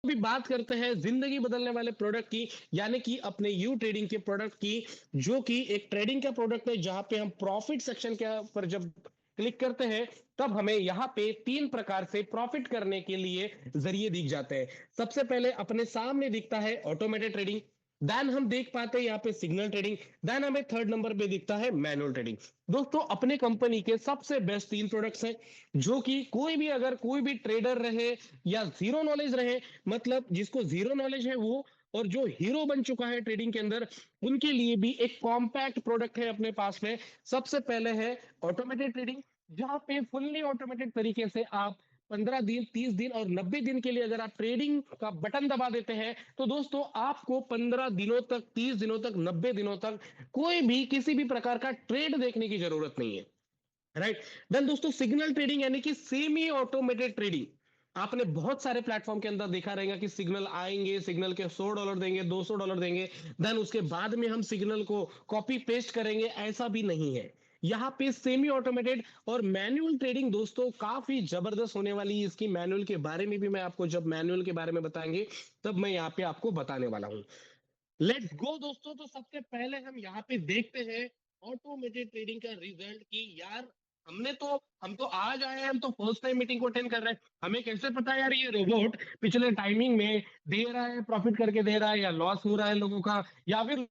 अभी बात करते हैं जिंदगी बदलने वाले प्रोडक्ट की, यानी कि अपने यू ट्रेडिंग के प्रोडक्ट की, जो कि एक ट्रेडिंग का प्रोडक्ट है जहां पे हम प्रॉफिट सेक्शन के पर जब क्लिक करते हैं तब हमें यहाँ पे तीन प्रकार से प्रॉफिट करने के लिए जरिए दिख जाते हैं। सबसे पहले अपने सामने दिखता है ऑटोमेटेड ट्रेडिंग, देन हम देख पाते हैं यहाँ पे सिग्नल ट्रेडिंग, देन हमें थर्ड नंबर पे दिखता है मैनुअल ट्रेडिंग। दोस्तों अपने कंपनी के सबसे बेस्ट तीन प्रोडक्ट्स हैं, जो कि कोई भी ट्रेडर रहे या जीरो नॉलेज रहे, मतलब जिसको जीरो नॉलेज है वो, और जो हीरो बन चुका है ट्रेडिंग के अंदर, उनके लिए भी एक कॉम्पैक्ट प्रोडक्ट है अपने पास में। सबसे पहले है ऑटोमेटेड ट्रेडिंग, जहां पे फुल्ली ऑटोमेटेड तरीके से आप 15 दिन, 30 दिन और 90 दिन के लिए अगर आप ट्रेडिंग का बटन दबा देते हैं तो दोस्तों आपको 15 दिनों तक, 30 दिनों तक, 90 दिनों तक कोई भी किसी भी प्रकार का ट्रेड देखने की जरूरत नहीं है। राइट। देन दोस्तों सिग्नल ट्रेडिंग यानी कि सेमी ऑटोमेटेड ट्रेडिंग, आपने बहुत सारे प्लेटफॉर्म के अंदर देखा रहेगा कि सिग्नल आएंगे, सिग्नल के $100 देंगे, $200 देंगे, देन उसके बाद में हम सिग्नल को कॉपी पेस्ट करेंगे, ऐसा भी नहीं है। यहाँ पे सेमी ऑटोमेटेड और मैनुअल ट्रेडिंग दोस्तों काफी जबरदस्त होने वाली है। इसकी मैनुअल के बारे में भी मैं आपको, जब मैनुअल के बारे में बताएंगे तब मैं यहाँ पे आपको बताने वाला हूँ। लेट्स गो दोस्तों। तो सबसे पहले हम यहाँ पे देखते हैं ऑटोमेटेड ट्रेडिंग का रिजल्ट कि यार हम तो आज आए हैं, हम तो फर्स्ट टाइम मीटिंग को अटेंड कर रहे हैं, हमें कैसे पता यार ये रोबोट पिछले टाइमिंग में दे रहा है, प्रॉफिट करके दे रहा है या लॉस हो रहा है लोगों का, या फिर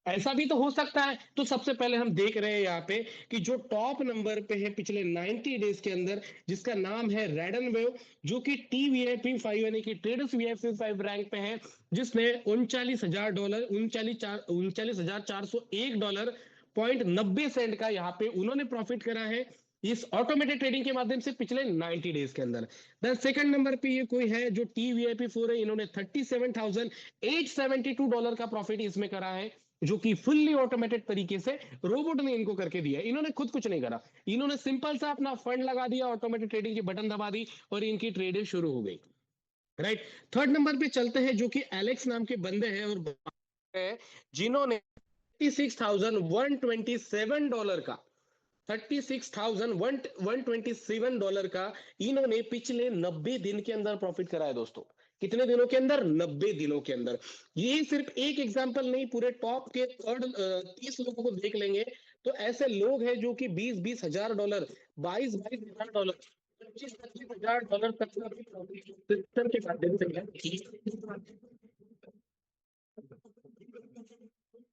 ऐसा भी तो हो सकता है। तो सबसे पहले हम देख रहे हैं यहाँ पे कि जो टॉप नंबर पे है पिछले 90 डेज के अंदर, जिसका नाम है रेडन वेव, जो कि TVIP5 यानी कि ट्रेडर्स VIP5 रैंक पे है, जिसने $39,000, 39,401 पॉइंट 90 सेंट का यहाँ पे उन्होंने प्रॉफिट करा है इस ऑटोमेटेड ट्रेडिंग के माध्यम से पिछले 90 डेज के अंदर। देन सेकंड नंबर पे ये कोई है जो TVIP4 है, इन्होंने $37,872 का प्रॉफिट इसमें करा है, जो कि फुल्ली ऑटोमेटेड तरीके से रोबोट ने इनको करके दिया है। इन्होंने खुद कुछ नहीं करा, इन्होंने सिंपल सा अपना फंड लगा दिया, ऑटोमेटेड ट्रेडिंग की बटन दबा दी और इनकी ट्रेडिंग शुरू हो गई। राइट। थर्ड नंबर पे चलते हैं, जो कि एलेक्स नाम के बंदे हैं और जिन्होंने $36,127 का, $36,127 का इन्होंने पिछले 90 दिन के अंदर प्रॉफिट करा है दोस्तों। कितने दिनों के अंदर? 90 दिनों के अंदर। ये सिर्फ एक एग्जांपल नहीं, पूरे टॉप के थर्ड 30 लोगों को देख लेंगे तो ऐसे लोग हैं जो कि 20-20 हजार डॉलर, 22-22 हजार डॉलर, 25-25 हजार डॉलर तक का सिस्टम के माध्यम से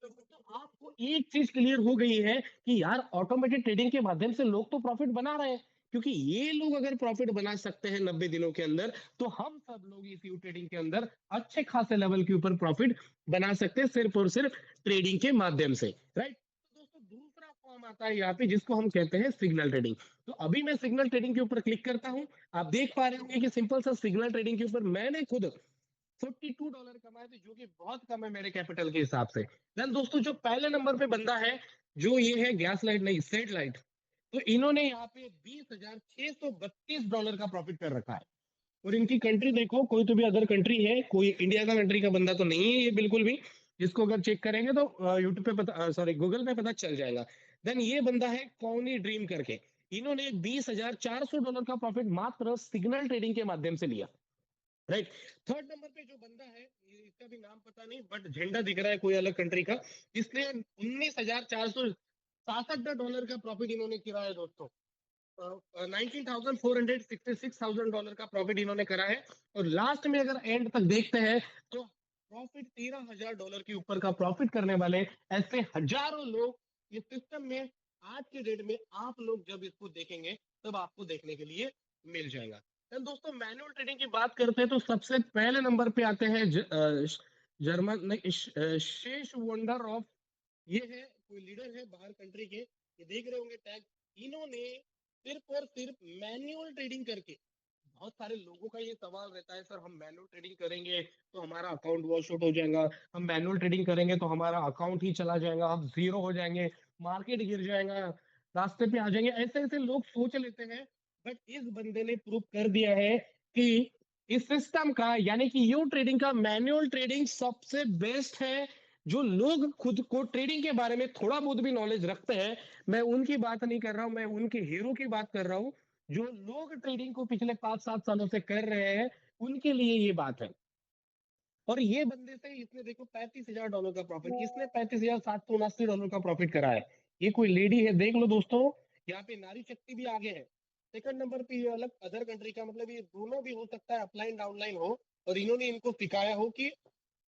तो आपको एक चीज क्लियर हो गई है कि यार ऑटोमेटेड ट्रेडिंग के माध्यम से लोग तो प्रॉफिट बना रहे हैं, क्योंकि ये लोग अगर प्रॉफिट बना सकते हैं 90 दिनों के अंदर, तो हम सब लोग इस यू ट्रेडिंग के अंदर अच्छे खासे लेवल के ऊपर प्रॉफिट बना सकते हैं सिर्फ और सिर्फ ट्रेडिंग के माध्यम से। राइट। तो दोस्तों दूसरा फॉर्म आता है यहाँ पे जिसको हम कहते हैं सिग्नल ट्रेडिंग। तो अभी मैं सिग्नल ट्रेडिंग के ऊपर क्लिक करता हूँ। आप देख पा रहे होंगे कि सिंपल सा सिग्नल ट्रेडिंग के ऊपर मैंने खुद $42 कमाए थे, जो कि बहुत कम है मेरे कैपिटल के हिसाब से। देन दोस्तों जो पहले नंबर पे बंदा है, जो ये है गैस लाइट नहीं सेट लाइट, तो इन्होंने यहाँ पे $20,632 का प्रॉफिट कर रखा है। और इनकी कंट्री देखो, कोई तो भी अदर कंट्री है, कोई इंडिया का कंट्री का बंदा तो नहीं है ये बिल्कुल भी। इसको अगर चेक करेंगे तो यूट्यूब पे पता, सॉरी गूगल पे पता चल जाएगा। देन ये बंदा है कॉनी ड्रीम करके, इन्होंने $20,400 का प्रॉफिट मात्र सिग्नल ट्रेडिंग के माध्यम से लिया। राइट। थर्ड नंबर पे जो बंदा है, इसका भी नाम पता नहीं बट झंडा दिख रहा है कोई अलग कंट्री का, इसने $19,467 का प्रॉफिट इन्होंने किया है दोस्तों। 19,466,000 का प्रॉफिट इन्होंने करा है। और लास्ट में अगर एंड तक देखते हैं तो प्रॉफिट $13,000 के ऊपर का प्रॉफिट करने वाले ऐसे हजारों लोग इस सिस्टम में आज के डेट में, आप लोग जब इसको देखेंगे तब आपको देखने के लिए मिल जाएगा। तो दोस्तों मैनुअल ट्रेडिंग की बात करते हैं तो सबसे पहले नंबर पे आते हैं जर्मन नहीं, शेष वंडर ऑफ, ये है कोई लीडर है बाहर कंट्री के, ये देख रहे होंगे टैग। इन्होंने सिर्फ और सिर्फ मैनुअल ट्रेडिंग करके, बहुत सारे लोगों का ये सवाल रहता है, सर हम मैनुअल ट्रेडिंग करेंगे तो हमारा अकाउंट वॉश आउट हो जाएगा, हम मैनुअल ट्रेडिंग करेंगे तो हमारा अकाउंट ही चला जाएगा, हम जीरो हो जाएंगे, मार्केट गिर जाएगा, रास्ते पे आ जाएंगे, ऐसे ऐसे लोग सोच लेते हैं। बट इस बंदे ने प्रूव कर दिया है कि इस सिस्टम का, यानी कि यू ट्रेडिंग का मैनुअल ट्रेडिंग सबसे बेस्ट है। जो लोग खुद को ट्रेडिंग के बारे में थोड़ा बहुत भी नॉलेज रखते हैं, मैं उनकी बात नहीं कर रहा हूं, मैं उनके हीरो की बात कर रहा हूं। जो लोग ट्रेडिंग को पिछले 5-7 सालों से कर रहे हैं, उनके लिए ये बात है। और ये बंदे से इसने देखो $35,000 का प्रॉफिट, इसने $35,779 का प्रॉफिट करा है। ये कोई लेडी है, देख लो दोस्तों, यहाँ पे नारी शक्ति भी आगे है। सेकंड नंबर पे ये अलग अदर कंट्री का, मतलब ये दोनों भी हो सकता है, अपलाइन डाउनलाइन हो, और इन्होंने इनको सिखाया हो कि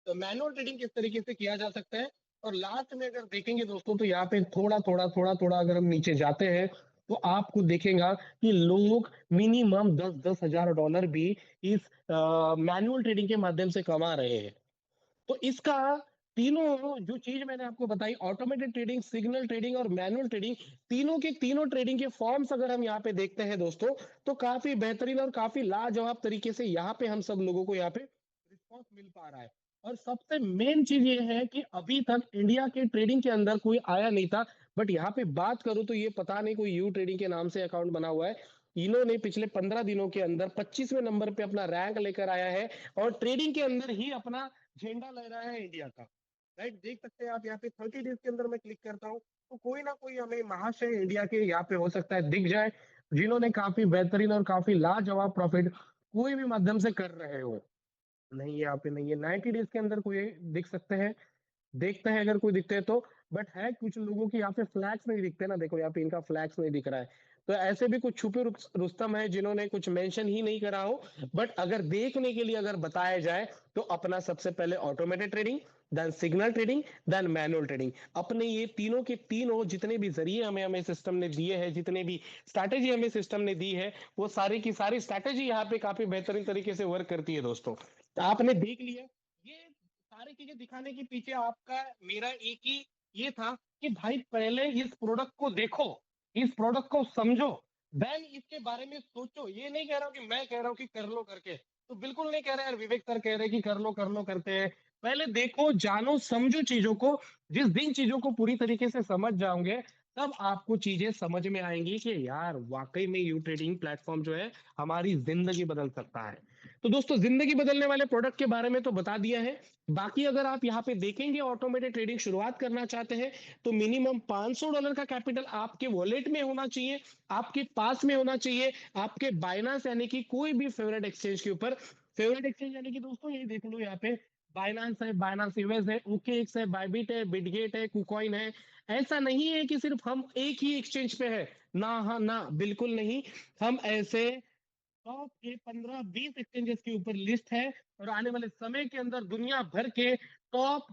मैनुअल ट्रेडिंग किस तरीके से किया जा सकता है। और लास्ट में अगर देखेंगे दोस्तों, तो यहाँ पे थोड़ा थोड़ा अगर हम नीचे जाते हैं, तो आपको देखेगा कि लोग मिनिमम 10-10 हजार डॉलर भी इस मैनुअल ट्रेडिंग के माध्यम से कमा रहे हैं। तो इसका तीनों जो चीज मैंने आपको बताई, ऑटोमेटेड ट्रेडिंग, सिग्नल ट्रेडिंग और मैनुअल ट्रेडिंग, तीनों के तीनों ट्रेडिंग के फॉर्म्स अगर हम यहाँ पे देखते हैं दोस्तों, तो काफी बेहतरीन और काफी लाजवाब तरीके से यहाँ पे हम सब लोगों को यहाँ पे रिस्पॉन्स मिल पा रहा है। और सबसे मेन चीज ये है कि अभी तक इंडिया के ट्रेडिंग के अंदर कोई आया नहीं था। बट यहाँ पे बात करूं तो ये पता नहीं कोई यू ट्रेडिंग के नाम से अकाउंट बना हुआ है, इन्होंने पिछले 15 दिनों के अंदर 25वें नंबर पे अपना रैंक लेकर आया है, और ट्रेडिंग के अंदर ही अपना झंडा लहरा है इंडिया का। राइट, देख सकते हैं आप यहाँ पे 30 डेज के अंदर मैं क्लिक करता हूँ, तो कोई ना कोई हमें महाशय इंडिया के यहाँ पे हो सकता है दिख जाए, जिन्होंने काफी बेहतरीन और काफी लाजवाब प्रॉफिट कोई भी माध्यम से कर रहे हो। नहीं, यहाँ पे नहीं है, 90 डेज के अंदर कोई दिख सकते हैं, देखते हैं अगर कोई दिखते हैं तो। बट है कुछ लोगों की यहाँ पे फ्लैग्स नहीं दिखते ना, देखो यहाँ पे इनका फ्लैग्स नहीं दिख रहा है। तो ऐसे भी कुछ छुपे रुस्तम है जिन्होंने कुछ मेंशन ही नहीं करा हो। बट अगर देखने के लिए अगर बताया जाए, तो अपना सबसे पहले automated trading, then signal trading, then manual trading, अपने ये तीनों के तीनों जितने भी जरिए हमें हमें सिस्टम ने दिए हैं, जितने भी स्ट्रैटेजी हमें सिस्टम ने दी है, वो सारी की सारी स्ट्रैटेजी यहाँ पे काफी बेहतरीन तरीके से वर्क करती है दोस्तों। तो आपने देख लिया, ये सारी चीजें दिखाने के पीछे आपका मेरा एक ही ये था कि भाई पहले इस प्रोडक्ट को देखो, इस प्रोडक्ट को समझो, देन इसके बारे में सोचो। ये नहीं कह रहा हूँ कि मैं कह रहा हूँ कि कर लो करके, तो बिल्कुल नहीं कह रहे यार, विवेक सर कह रहे कि कर लो करते हैं। पहले देखो, जानो, समझो चीजों को। जिस दिन चीजों को पूरी तरीके से समझ जाओगे, तब आपको चीजें समझ में आएंगी कि यार वाकई में यू ट्रेडिंग प्लेटफॉर्म जो है हमारी जिंदगी बदल सकता है। तो दोस्तों, जिंदगी बदलने वाले प्रोडक्ट के बारे में तो बता दिया है। बाकी अगर आप यहाँ पे देखेंगे, ऑटोमेटेड ट्रेडिंग शुरुआत करना चाहते हैं, तो मिनिमम $500 का कैपिटल आपके वॉलेट में होना चाहिए, आपके पास में होना चाहिए, आपके बाइनांस यानी कि कोई भी फेवरेट एक्सचेंज के ऊपर। फेवरेट एक्सचेंज यानी कि दोस्तों ये देख लो, यहाँ पे बाइनांस है, बाइनांस यूएस है, ओकेएक्स है, बाइबिट है, बिटगेट है, कुकॉइन है। ऐसा नहीं है कि सिर्फ हम एक ही एक्सचेंज पे है, ना, हाँ ना, बिल्कुल नहीं। हम ऐसे टॉप के 15-20 एक्सचेंजेस के ऊपर लिस्ट है, और आने वाले समय के अंदर दुनिया भर के टॉप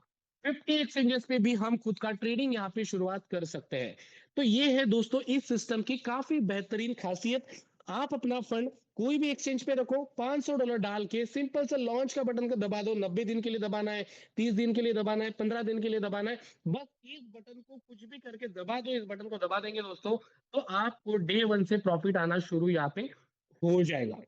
50 एक्सचेंजेस पे भी हम खुद का ट्रेडिंग यहाँ पे शुरुआत कर सकते हैं। तो ये है दोस्तों इस सिस्टम की काफी बेहतरीन खासियत। आप अपना फंड कोई भी एक्सचेंज पे रखो, $500 डाल के सिंपल से लॉन्च का बटन को दबा दो, 90 दिन के लिए दबाना है, 30 दिन के लिए दबाना है, 15 दिन के लिए दबाना है, बस इस बटन को कुछ भी करके दबा दो। इस बटन को दबा देंगे दोस्तों, तो आपको डे वन से प्रॉफिट आना शुरू यहाँ पे हो जाएगा।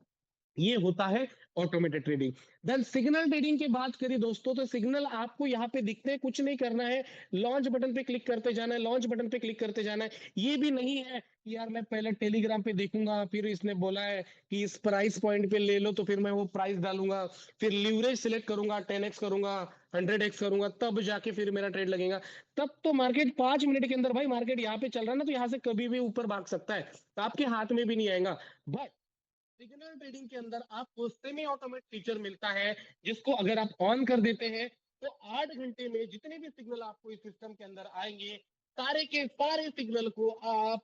ये होता है automated trading. Then signal trading की बात करें दोस्तों, तो सिग्नल आपको यहाँ पे दिखते हैं, कुछ नहीं करना है, लॉन्च बटन पे क्लिक करते जाना है, लॉन्च बटन पे क्लिक करते जाना है। ये भी नहीं है कि यार मैं पहले टेलीग्राम पे देखूंगा, फिर इसने बोला है कि इस प्राइस पॉइंट पे ले लो, तो फिर मैं वो प्राइस डालूंगा, फिर लीवरेज सिलेक्ट करूंगा, 10x करूंगा, 100x करूंगा, तब जाके फिर मेरा ट्रेड लगेगा। तब तो मार्केट 5 मिनट के अंदर, भाई मार्केट यहाँ पे चल रहा है ना, तो यहाँ से कभी भी ऊपर भाग सकता है, तो आपके हाथ में भी नहीं आएगा। बट सिग्नल ट्रेडिंग के अंदर आपको सेमी ऑटोमेट फीचर मिलता है, जिसको अगर आप ऑन कर देते हैं, तो 8 घंटे में जितने भी सिग्नल आपको इस सिस्टम के अंदर आएंगे, सारे के सारे सिग्नल को आप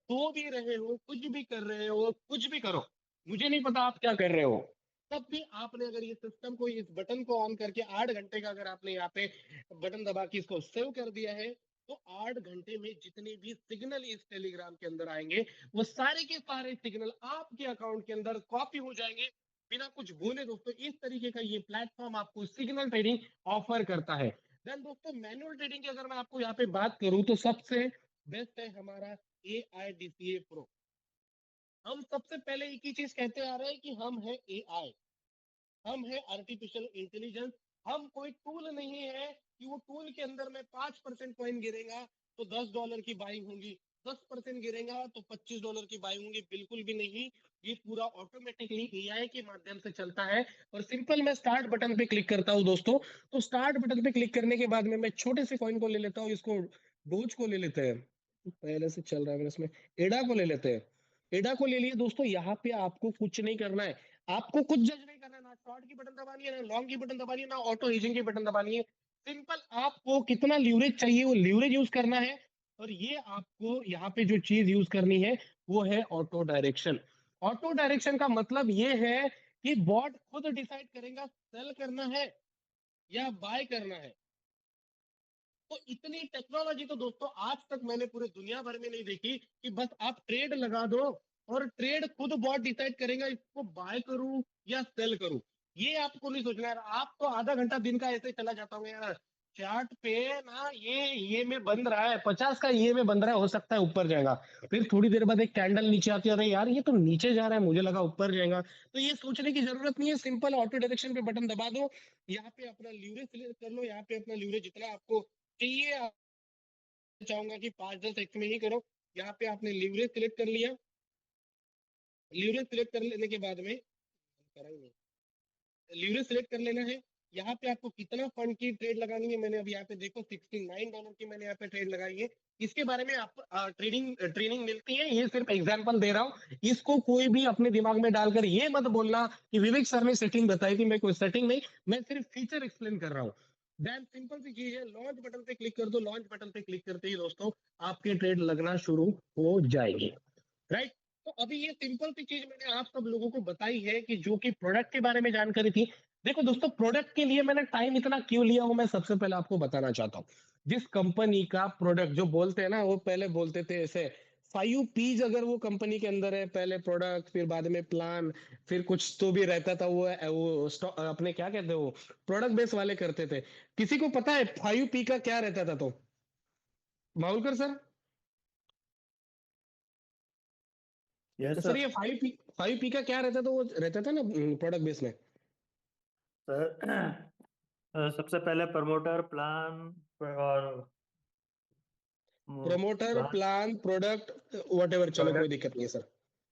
सो भी रहे हो, कुछ भी कर रहे हो, कुछ भी करो, मुझे नहीं पता आप क्या कर रहे हो, तब भी आपने अगर ये सिस्टम को, इस बटन को ऑन करके 8 घंटे का अगर आपने यहाँ पे बटन दबा के इसको सेव कर दिया है, तो 8 घंटे में जितने भी सिग्नल इस टेलीग्राम के अंदर आएंगे, वो सारे के सारे सिग्नल आपके अकाउंट के अंदर कॉपी हो जाएंगे, बिना कुछ बोले दोस्तों। इस तरीके का ये प्लेटफॉर्म आपको सिग्नल ट्रेडिंग ऑफर करता है। देन दोस्तों, मैनुअल ट्रेडिंग की अगर मैं आपको यहाँ पे बात करूं, तो सबसे बेस्ट है हमारा AIDCA प्रो। हम सबसे पहले एक ही चीज कहते आ रहे हैं कि हम है AI, हम है आर्टिफिशियल इंटेलिजेंस। हम कोई टूल नहीं है कि वो टूल के अंदर में 5% कॉइन गिरेगा तो $10 की बाइंग होगी, 10% गिरेगा तो $25 की बाइंग होगी, बिल्कुल भी नहीं। ये पूरा ऑटोमेटिकली एआई के माध्यम से चलता है। और सिंपल मैं स्टार्ट बटन पे क्लिक करता हूँ दोस्तों, तो स्टार्ट बटन पे क्लिक करने के बाद में मैं छोटे से कॉइन को ले लेता हूँ, इसको डोज को ले लेते हैं, पहले से चल रहा है मेरे इसमें, एडा को ले लेते हैं। एडा को ले लिए दोस्तों, यहाँ पे आपको कुछ नहीं करना है, आपको कुछ जज नहीं करना है, ना शॉर्ट की बटन दबानी है, ना लॉन्ग की बटन दबानी है, ना ऑटो हेजिंग की बटन दबानी है। सिंपल आपको कितना लीवरेज चाहिए वो लीवरेज यूज करना है। और ये आपको यहाँ पे जो चीज यूज करनी है वो है ऑटो डायरेक्शन। ऑटो डायरेक्शन का मतलब ये है कि बॉट खुद डिसाइड करेगा सेल करना है या बाय करना है। तो इतनी टेक्नोलॉजी तो दोस्तों आज तक मैंने पूरे दुनिया भर में नहीं देखी कि बस आप ट्रेड लगा दो और ट्रेड खुद बॉट डिसाइड करेगा इसको बाय करूं या सेल करूं। ये आपको नहीं सोचना यार, आप तो आधा घंटा दिन का ऐसे चला जाता हूँ यार चार्ट पे ना, ये में बंद रहा है 50 का, ये में बंद रहा है, हो सकता है ऊपर जाएगा। फिर थोड़ी देर बाद एक कैंडल नीचे आती है, अरे यार ये तो नीचे जा रहा है, मुझे लगा ऊपर जाएगा। तो ये सोचने की जरूरत नहीं है, सिंपल ऑटो डायरेक्शन पे बटन दबा दो। यहाँ पे अपना लीवरेज सिलेक्ट कर लो, यहाँ पे अपना लीवरेज जितना आपको चाहिए, चाहूंगा कि 5-10 एक्स में ही करो। यहाँ पे आपने लीवरेज सिलेक्ट कर लिया। लीवरेज सिलेक्ट कर लेने के बाद में करा ही नहीं, लीवरेज सिलेक्ट कर लेना है। यहाँ पे आपको कितना फंड की ट्रेड लगानी है, मैंने अभी यहाँ पे देखो $69 की मैंने यहाँ पे ट्रेड लगाई है। इसके बारे में आप ट्रेडिंग ट्रेनिंग मिलती है, ये सिर्फ एग्जांपल दे रहा हूँ। इसको कोई भी अपने दिमाग में डालकर ये मत बोलना कि विवेक सर ने सेटिंग बताई थी, मैं कोई सेटिंग नहीं, मैं सिर्फ फीचर एक्सप्लेन कर रहा हूँ। देन सिंपल सी चीज है, लॉन्च बटन पे क्लिक कर दो। लॉन्च बटन पे क्लिक करते ही दोस्तों आपके ट्रेड लगना शुरू हो जाएगी, राइट। तो अभी ये सिंपल सी चीज मैंने आप सब लोगों को बताई है कि जो कि प्रोडक्ट के बारे में जानकारी थी। देखो दोस्तों, प्रोडक्ट के लिए मैंने टाइम इतना क्यों लिया वो मैं सबसे पहले आपको बताना चाहता हूँ। जिस कंपनी का प्रोडक्ट जो बोलते हैं ना, वो पहले बोलते थे ऐसे 5 P's, अगर वो कंपनी के अंदर है, पहले प्रोडक्ट, फिर बाद में प्लान, फिर कुछ तो भी रहता था, वो अपने क्या कहते हैं वो प्रोडक्ट बेस वाले करते थे। किसी को पता है 5 P का क्या रहता था? तो माहुलकर सर, यस सर सर। ये 5P का क्या रहता था? वो रहता था ना प्रोडक्ट बेस में। सर सबसे पहले प्रमोटर प्लान और promoter, plan plan, product, what ever, चलो कोई प्रोडक्ट। दिक्कत नहीं है सर।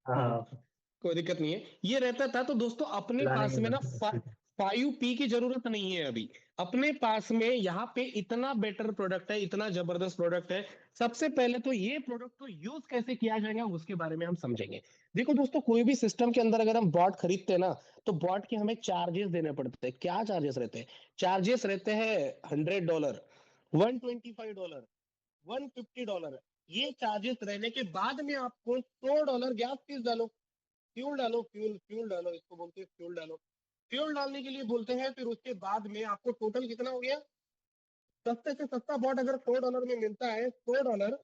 हाँ, हाँ, कोई दिक्कत नहीं है, ये रहता था। तो दोस्तों अपने प्लानिंग पास में ना में। 5P की जरूरत नहीं है अभी। अपने पास में यहाँ पे इतना बेटर प्रोडक्ट है, इतना जबरदस्त प्रोडक्ट है। सबसे पहले तो ये प्रोडक्ट को यूज कैसे किया जाएगा उसके बारे में हम समझेंगे। देखो दोस्तों, कोई भी सिस्टम के अंदर अगर हम बॉट खरीदते हैं ना, तो बॉट के हमें चार्जेस देने पड़ते हैं। क्या चार्जेस रहते हैं? चार्जेस रहते हैं $100, $125, $150। ये चार्जेस रहने के बाद में आपको $100 गैस फीस डालो, फ्यूल डालो, फ्यूल डालो, इसको बोलते हैं फ्यूल डालो। फ्यूल डालने के लिए बोलते हैं, फिर उसके बाद में आपको टोटल कितना हो गया? सस्ते से सस्ता बॉट अगर $100 में मिलता है, $100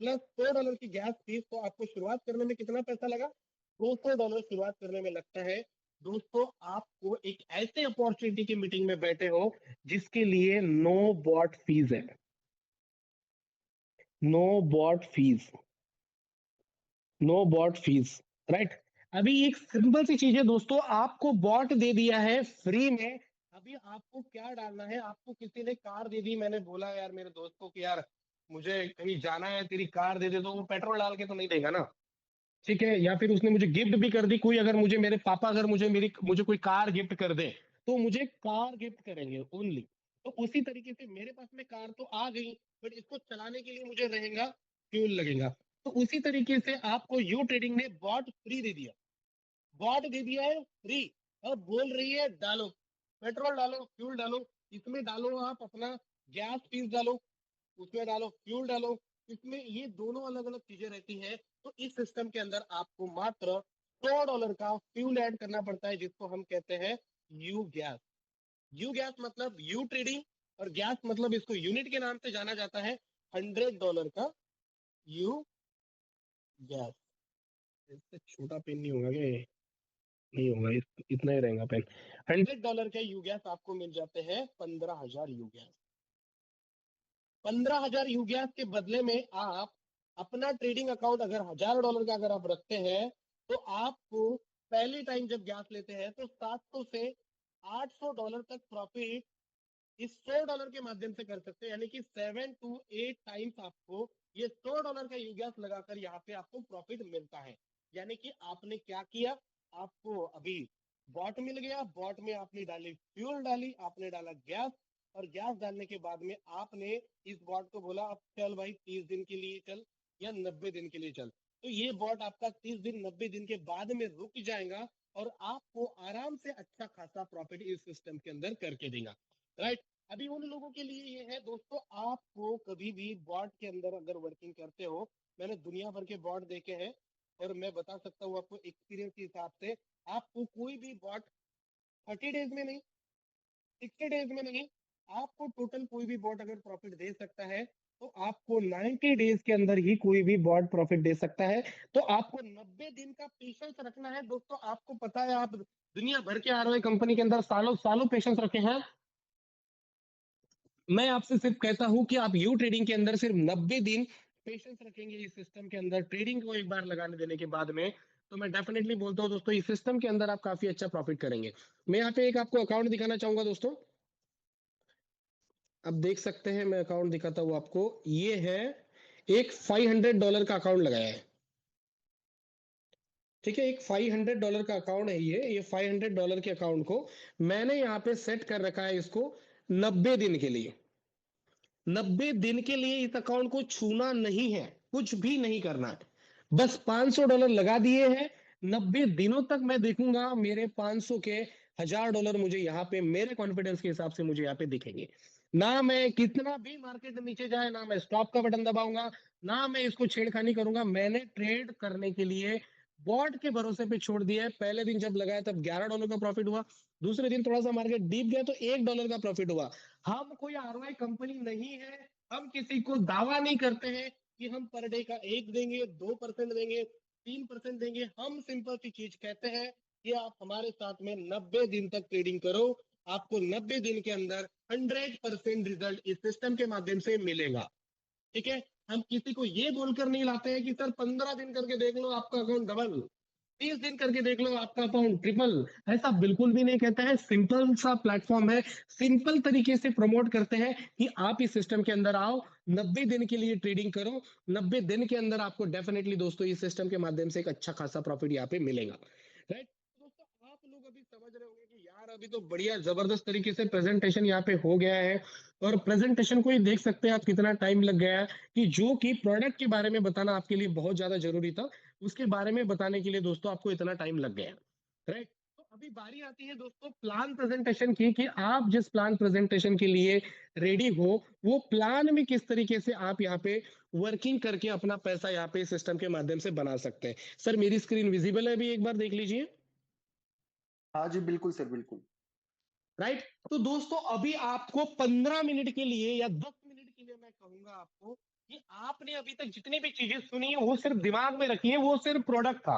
प्लस $100 की गैस फीस, तो आपको शुरुआत करने में कितना पैसा लगा? $200 शुरुआत करने में लगता है। दोस्तों आपको एक ऐसे अपॉर्चुनिटी की मीटिंग में बैठे हो जिसके लिए नो बॉट फीस है, no bot fees, no bot fees, right. अभी एक सिंपल सी चीज है दोस्तों, आपको बॉट दे दिया है फ्री में। अभी आपको क्या डालना है? आपको किसी ने कार दे दी, मैंने बोला यार मेरे दोस्त को कि यार मुझे कहीं जाना है, तेरी कार दे दे, तो वो पेट्रोल डाल के तो नहीं देगा ना, ठीक है। या फिर उसने मुझे गिफ्ट भी कर दी कोई, अगर मुझे मेरे पापा अगर मुझे कोई कार गिफ्ट कर दे, तो मुझे कार गिफ्ट करेंगे ओनली। तो उसी तरीके से मेरे पास में कार तो आ गई, बट इसको चलाने के लिए मुझे रहेगा फ्यूल लगेगा। तो उसी तरीके से आपको यू ट्रेडिंग ने बॉट फ्री दे दिया, बॉट दे दिया है फ्री। अब बोल रही है डालो, पेट्रोल डालो, फ्यूल डालो। इसमें डालो आप अपना गैस फीस डालो, उसमें डालो फ्यूल डालो। इसमें ये दोनों अलग अलग चीजें रहती हैं। तो इस सिस्टम के अंदर आपको मात्र $100 का फ्यूल ऐड करना पड़ता है, जिसको हम कहते हैं यू गैस। यू गैस मतलब यू ट्रेडिंग, और गैस मतलब इसको यूनिट के नाम से जाना जाता है, $100 का यू गैस। इससे छोटा पेन नहीं होगा क्या? नहीं होगा, इतना ही रहेगा पेन। $100 के यू गैस आपको मिल जाते हैं 15,000 यू गैस। 15,000 यू गैस के बदले में आप अपना ट्रेडिंग अकाउंट अगर $1,000 का अगर आप रखते हैं, तो आपको पहले टाइम जब गैस लेते हैं तो 700 से $800 तक प्रॉफिट इस $100 के माध्यम से कर सकते हैं। यानी कि 7 to 8 टाइम्स आपको ये $100 का यूगैस लगाकर यहाँ पे आपको प्रॉफिट मिलता है। यानी कि आपने क्या किया? आपको अभी बॉट मिल गया, बॉट में आपने डाली फ्यूल, डाली आपने, डाला गैस, और गैस डालने के बाद में आपने इस बॉट को बोला अब चल भाई 30 दिन के लिए चल या 90 दिन के लिए चल। तो ये बॉट आपका 30 दिन 90 दिन के बाद में रुक जाएगा, और आपको आराम से अच्छा खासा प्रॉफिट इस सिस्टम के अंदर करके देगा, राइट। अभी उन लोगों के लिए ये है दोस्तों, आपको कभी भी बॉट के अंदर अगर वर्किंग करते हो, मैंने दुनिया भर के बॉट देखे हैं और मैं बता सकता हूँ आपको एक्सपीरियंस के हिसाब से, आपको कोई भी बॉट 30 डेज में नहीं, 60 डेज में नहीं, आपको टोटल कोई भी बॉट अगर प्रॉफिट दे सकता है तो आपको 90 डेज के अंदर ही कोई भी बॉट प्रॉफिट दे सकता है। तो आपको 90 दिन का पेशेंस रखना है दोस्तों। आपको पता है, आप दुनिया भर के आरओआई कंपनी के अंदर सालों सालों पेशेंस रखे हैं। मैं आपसे सिर्फ कहता हूं कि आप यू ट्रेडिंग के अंदर सिर्फ 90 दिन पेशेंस रखेंगे इस सिस्टम के अंदर, ट्रेडिंग को एक बार लगाने देने के बाद में, तो मैं डेफिनेटली बोलता हूं दोस्तों, इस सिस्टम के अंदर आप काफी अच्छा प्रॉफिट करेंगे। मैं यहाँ पे एक आपको अकाउंट दिखाना चाहूंगा दोस्तों। अब देख सकते हैं, मैं अकाउंट दिखाता हूं आपको। ये है एक $500 का अकाउंट लगाया है, ठीक है। एक $500 का अकाउंट है ये $500 के अकाउंट को मैंने यहाँ पे सेट कर रखा है इसको 90 दिन के लिए। 90 दिन के लिए इस अकाउंट को छूना नहीं है, कुछ भी नहीं करना है, बस $500 लगा दिए हैं। 90 दिनों तक मैं देखूंगा मेरे 500 के $1000 मुझे यहाँ पे मेरे कॉन्फिडेंस के हिसाब से मुझे यहाँ पे दिखेंगे। ना मैं कितना भी मार्केट नीचे जाए, ना मैं स्टॉप का बटन दबाऊंगा, ना मैं इसको छेड़खानी करूंगा। मैंने ट्रेड करने के लिए बॉट के भरोसे पे छोड़ दिया है। पहले दिन जब लगाया तब $11 का प्रॉफिट हुआ, दूसरे दिन थोड़ा सा मार्केट डीप गया तो $1 का प्रॉफिट हुआ। हम कोई आरओआई कंपनी नहीं है, हम किसी को दावा नहीं करते हैं कि हम पर डे का 1 देंगे, 2% देंगे, 3% देंगे। हम सिंपल सी चीज कहते हैं कि आप हमारे साथ में 90 दिन तक ट्रेडिंग करो, आपको 90 दिन के अंदर 100% रिजल्ट इस सिस्टम के माध्यम से मिलेगा, ठीक है। हम किसी को ये बोलकर नहीं लाते हैं कि सर 15 दिन करके देख लो आपका अकाउंट डबल, 30 दिन करके देख लो आपका अकाउंट ट्रिपल, ऐसा बिल्कुल भी नहीं कहता है। सिंपल सा प्लेटफॉर्म है, सिंपल तरीके से प्रमोट करते हैं कि आप इस सिस्टम के अंदर आओ, 90 दिन के लिए ट्रेडिंग करो। 90 दिन के अंदर आपको डेफिनेटली दोस्तों इस सिस्टम के माध्यम से एक अच्छा खासा प्रॉफिट यहाँ पे मिलेगा, राइट। दोस्तों आप लोग अभी समझ रहे होंगे कि यार अभी तो बढ़िया जबरदस्त तरीके से प्रेजेंटेशन यहाँ पे हो गया है, और प्रेजेंटेशन को ही देख सकते हैं आप कितना टाइम लग गया है, कि जो कि प्रोडक्ट के बारे में बताना आपके लिए बहुत ज्यादा जरूरी था, उसके बारे में बताने के लिए दोस्तों आपको इतना टाइम लग गया, राइट। तो अभी बारी आती है दोस्तों प्लान प्रेजेंटेशन की, कि आप जिस प्लान प्रेजेंटेशन के लिए रेडी हो, वो प्लान में किस तरीके से आप यहाँ पे वर्किंग करके अपना पैसा यहाँ पे सिस्टम के माध्यम से बना सकते हैं। सर मेरी स्क्रीन विजिबल है अभी, एक बार देख लीजिए, हाँ जी बिल्कुल सर बिल्कुल। राइट। तो दोस्तों अभी आपको 15 मिनट के लिए या 10 मिनट के लिए मैं कहूंगा आपको कि आपने अभी तक जितनी भी चीजें सुनी है वो सिर्फ दिमाग में रखिए, वो सिर्फ प्रोडक्ट था।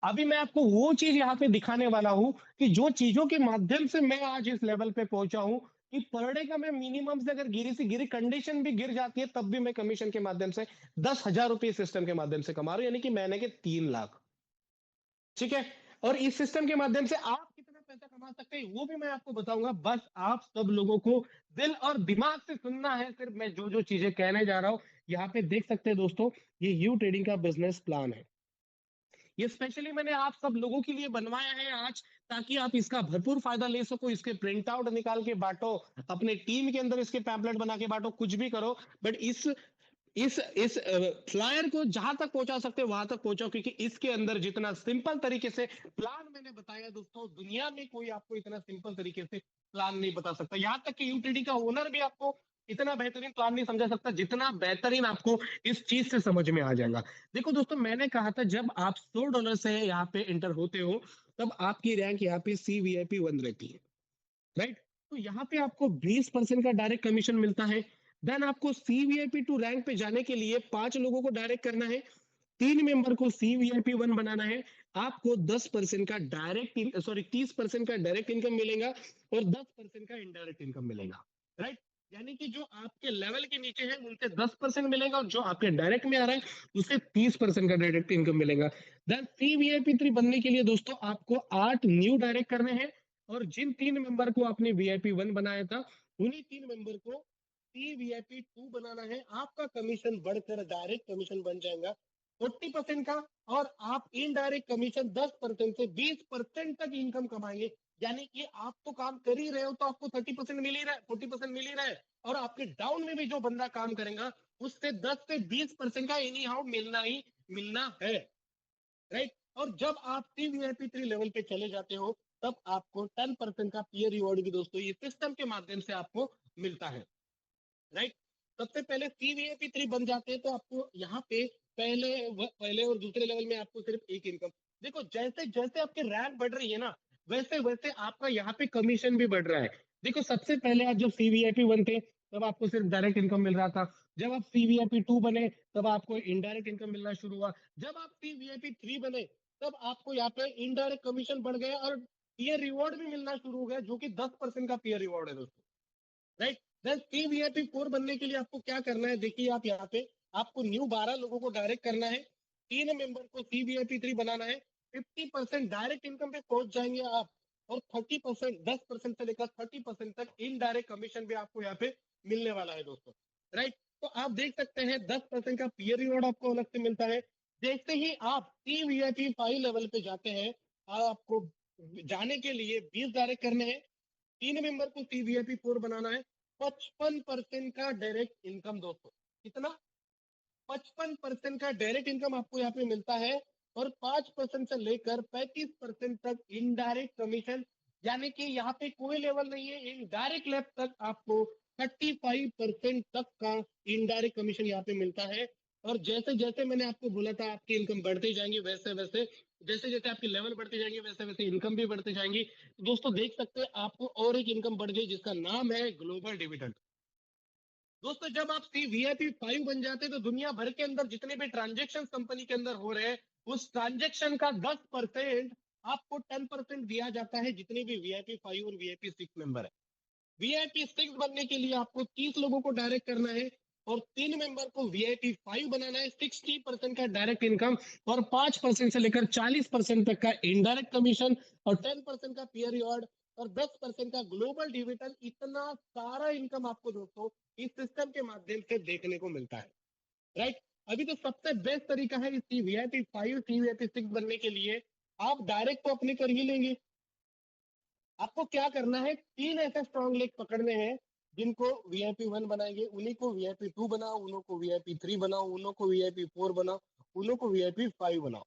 अभी मैं आपको वो चीज यहाँ पे दिखाने वाला हूं कि जो चीजों के माध्यम से मैं आज इस लेवल पे पहुंचा हूं, कि पर डे का मैं मिनिमम से अगर गिरी से गिरी कंडीशन भी गिर जाती है तब भी मैं कमीशन के माध्यम से 10,000 रुपये सिस्टम के माध्यम से कमा रहा हूं, यानी कि महीने के 3 लाख, ठीक है। और इस सिस्टम के माध्यम से आप कितना पैसा कमा सकते हैं वो भी मैं आपको बताऊंगा। बस आप सब लोगों को दिल और दिमाग से सुनना है, सिर्फ मैं जो जो चीजें कहने जा रहा हूं। यहाँ पे देख सकते हैं दोस्तों, ये यू ट्रेडिंग का बिजनेस प्लान है, ये स्पेशली मैंने आप सब लोगों के लिए बनवाया है आज, ताकि आप इसका भरपूर फायदा ले सको। इसके प्रिंट आउट निकाल के बांटो, अपने टीम के अंदर इसके पैम्पलेट बना के बांटो, कुछ भी करो, बट इस फ्लायर को जहां तक पहुंचा सकते हो वहां तक पहुंचाओ, क्योंकि इसके अंदर जितना सिंपल तरीके से प्लान मैंने बताया दोस्तों, दुनिया में कोई आपको इतना सिंपल तरीके से प्लान नहीं बता सकता। यहां तक कि यूटीडी का ओनर भी आपको इतना बेहतरीन प्लान नहीं समझा सकता जितना बेहतरीन आपको इस चीज से समझ में आ जाएगा। देखो दोस्तों, मैंने कहा था जब आप $100 से यहाँ पे एंटर होते हो तब आपकी रैंक यहाँ पे CVIP 1 रहती है, राइट। तो यहाँ पे आपको 20% का डायरेक्ट कमीशन मिलता है। देन आपको CVIP 2 रैंक पे जाने के लिए 5 लोगों को डायरेक्ट करना है, 3 मेंबर को CVIP 1 बनाना है। आपको 10% का डायरेक्ट, सॉरी 30% का डायरेक्ट इनकम मिलेगा और 10% का इनडायरेक्ट इनकम मिलेगा, राइट। यानी कि जो आपके लेवल के नीचे है उनसे 10% मिलेगा, और जो आपके डायरेक्ट में आ रहा है उससे 30% का डायरेक्ट इनकम मिलेगा। देन CVIP 3 बनने के लिए दोस्तों आपको 8 न्यू डायरेक्ट करने हैं, और जिन 3 मेंबर को आपने VIP 1 बनाया था उन्हीं 3 मेंबर को CVIP 2 बनाना है। आपका कमीशन बढ़कर डायरेक्ट कमीशन बन जाएगा 40% का, और आप इनडायरेक्ट कमीशन 10% से 20% तक इनकम कमाएंगे। यानी कि आप तो काम कर ही रहे हो तो आपको 30% मिल ही रहा है, 40% मिल ही रहा है, और आपके डाउन में भी जो बंदा काम करेगा उससे 10 से 20% का एनी हाउ मिलना ही मिलना है, राइट। और जब आप CVIP3 लेवल पे चले जाते हो तब आपको 10% का पीयर रिवॉर्ड भी दोस्तों ये सिस्टम के माध्यम से आपको मिलता है, राइट। सबसे पहले CVIP3 बन जाते हैं तो आपको यहाँ पे पहले और दूसरे लेवल में आपको सिर्फ एक इनकम। देखो जैसे जैसे आपकी रैंक बढ़ रही है ना, वैसे वैसे आपका यहाँ पे कमीशन भी बढ़ रहा है। देखो सबसे पहले आप जब CVIP1 थे तब आपको सिर्फ डायरेक्ट इनकम मिल रहा था। जब आप CVIP2 बने तब आपको इनडायरेक्ट इनकम मिलना शुरू हुआ। जब आप CVIP3 बने तब आपको यहाँ पे इनडायरेक्ट कमीशन बढ़ गया और पीयर रिवॉर्ड भी मिलना शुरू हो गया, जो कि 10% का पीयर रिवॉर्ड है दोस्तों, राइट। देन CVIP4 बनने के लिए आपको क्या करना है, देखिए आप यहाँ पे आपको न्यू 12 लोगों को डायरेक्ट करना है, 3 मेंबर को CVIP3 बनाना है, 50% डायरेक्ट इनकम पे पहुंच जाएंगे आप, और 30% 10% से लेकर 30% तक इनडायरेक्ट कमीशन भी आपको यहाँ पे मिलने वाला है दोस्तों, राइट। तो आप देख सकते हैं 10% का पीयर रिवॉर्ड आपको अलग से मिलता है। जैसे ही आप CVIP5 लेवल पे जाते हैं, आपको जाने के लिए 20 डायरेक्ट करने हैं, 3 मेंबर को CVIP4 बनाना है, 55% का डायरेक्ट इनकम दोस्तों, कितना, 55% का डायरेक्ट इनकम आपको यहाँ पे मिलता है, और 5% से लेकर 35% तक इनडायरेक्ट कमीशन, यानी कि यहाँ पे कोई लेवल नहीं है, इनडायरेक्ट लेवल तक आपको 35% तक का इनडायरेक्ट कमीशन यहाँ पे मिलता है। और जैसे जैसे मैंने आपको बोला था आपकी इनकम बढ़ती जाएंगी, वैसे वैसे जैसे जैसे आपकी लेवल बढ़ती जाएंगी वैसे वैसे इनकम भी बढ़ती जाएंगी। दोस्तों देख सकते हैं आपको और एक इनकम बढ़ गई जिसका नाम है ग्लोबल डिविडेंड। दोस्तों जब आप CVIP5 बन जाते हैं तो दुनिया भर के अंदर जितने भी ट्रांजेक्शन कंपनी के अंदर हो रहे हैं, उस ट्रांजेक्शन का 10% आपको 10% दिया जाता है, जितने भी VIP5 और VIP6 मेंबर है। VIP6 बनने के लिए आपको 30 लोगों को डायरेक्ट करना है, और 3 मेंबर को VIP5 बनाना है, 60% का डायरेक्ट इनकम, और 5% से लेकर 40% तक का इनडायरेक्ट कमीशन, और 10% का पीयर रिवॉर्ड, और 10% का ग्लोबल डिविडेंड। इतना सारा इनकम आपको दोस्तों इस सिस्टम के माध्यम से देखने को मिलता है, राइट। अभी तो सबसे बेस्ट तरीका है इस VIP5 CVIP6 बनने के लिए, आप डायरेक्ट तो अपने कर ही लेंगे। आपको क्या करना है, 3 ऐसे स्ट्रॉन्ग लेग पकड़ने हैं जिनको VIP1 बनाएंगे, उन्हीं को VIP2 बनाओ, उन्हों को VIP3 बनाओ, उन्हों को VIP4 बनाओ, उन्हों को VIP5 बनाओ।